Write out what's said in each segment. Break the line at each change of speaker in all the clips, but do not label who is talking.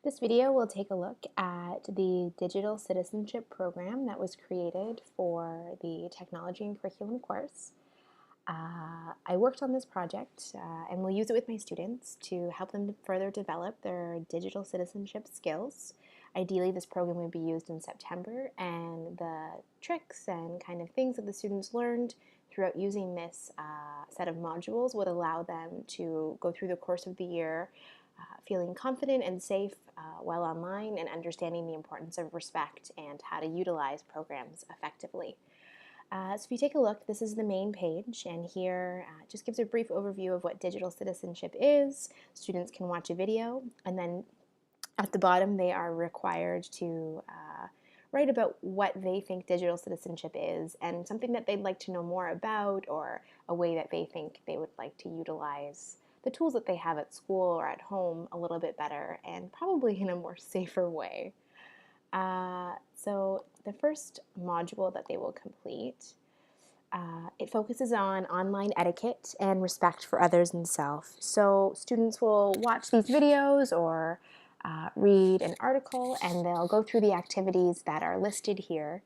This video will take a look at the digital citizenship program that was created for the technology and curriculum course. I worked on this project and will use it with my students to help them to further develop their digital citizenship skills. Ideally, this program would be used in September, and the tricks and kind of things that the students learned throughout using this set of modules would allow them to go through the course of the year feeling confident and safe while online, and understanding the importance of respect and how to utilize programs effectively. So if you take a look, this is the main page, and here it just gives a brief overview of what digital citizenship is. Students can watch a video, and then at the bottom they are required to write about what they think digital citizenship is and something that they'd like to know more about, or a way that they think they would like to utilize the tools that they have at school or at home a little bit better, and probably in a more safer way. So the first module that they will complete, it focuses on online etiquette and respect for others and self. So students will watch these videos or read an article, and they'll go through the activities that are listed here,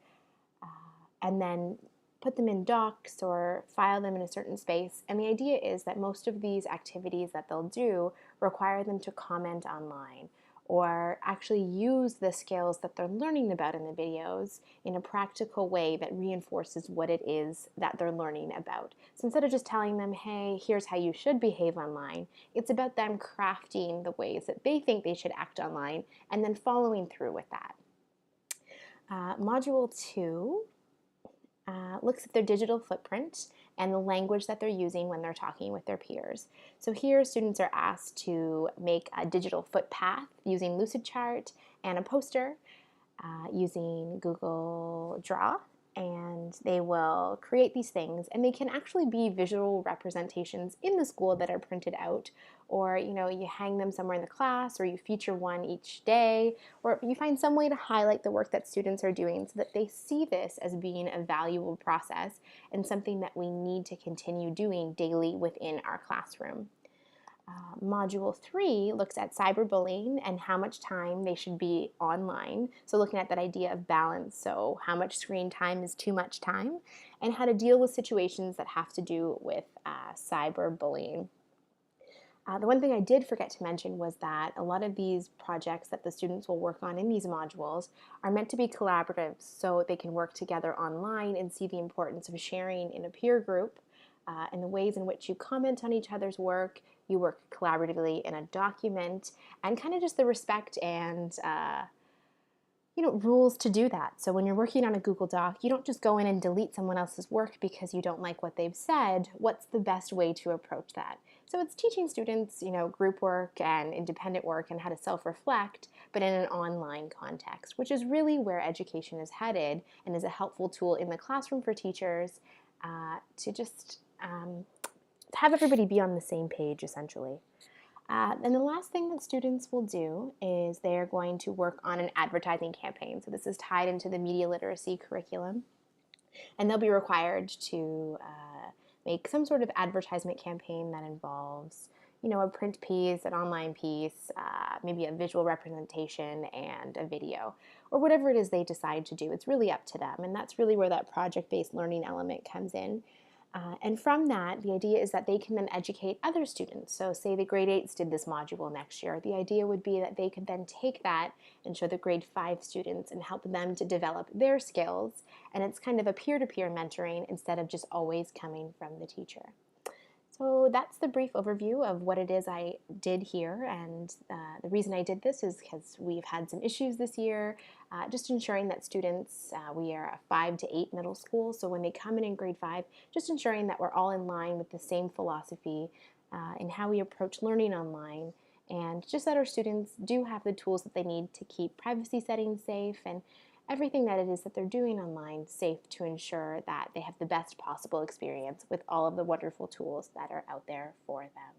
and then put them in docs or file them in a certain space. And the idea is that most of these activities that they'll do require them to comment online, or actually use the skills that they're learning about in the videos in a practical way that reinforces what it is that they're learning about. So instead of just telling them, hey, here's how you should behave online, it's about them crafting the ways that they think they should act online and then following through with that. Module 2 looks at their digital footprint and the language that they're using when they're talking with their peers. So here students are asked to make a digital footpath using Lucidchart and a poster using Google Draw, and they will create these things, and they can actually be visual representations in the school that are printed out, or you hang them somewhere in the class, or you feature one each day, or you find some way to highlight the work that students are doing so that they see this as being a valuable process and something that we need to continue doing daily within our classroom. Module 3 looks at cyberbullying and how much time they should be online. So looking at that idea of balance, so how much screen time is too much time, and how to deal with situations that have to do with cyberbullying. The one thing I did forget to mention was that a lot of these projects that the students will work on in these modules are meant to be collaborative, so they can work together online and see the importance of sharing in a peer group, and the ways in which you comment on each other's work, you work collaboratively in a document, and kind of just the respect and rules to do that. So when you're working on a Google Doc, you don't just go in and delete someone else's work because you don't like what they've said. What's the best way to approach that? So it's teaching students, group work and independent work and how to self-reflect, but in an online context, which is really where education is headed, and is a helpful tool in the classroom for teachers to just have everybody be on the same page, essentially. And the last thing that students will do is they're going to work on an advertising campaign. So this is tied into the media literacy curriculum. And they'll be required to make some sort of advertisement campaign that involves, a print piece, an online piece, maybe a visual representation, and a video, or whatever it is they decide to do. It's really up to them, and that's really where that project-based learning element comes in. And from that, the idea is that they can then educate other students. So say the grade 8s did this module next year. The idea would be that they could then take that and show the grade 5 students and help them to develop their skills. And it's kind of a peer-to-peer mentoring instead of just always coming from the teacher. So that's the brief overview of what it is I did here, and the reason I did this is because we've had some issues this year, just ensuring that students, we are a 5 to 8 middle school, so when they come in grade 5, just ensuring that we're all in line with the same philosophy in how we approach learning online, and just that our students do have the tools that they need to keep privacy settings safe, and everything that it is that they're doing online safe, to ensure that they have the best possible experience with all of the wonderful tools that are out there for them.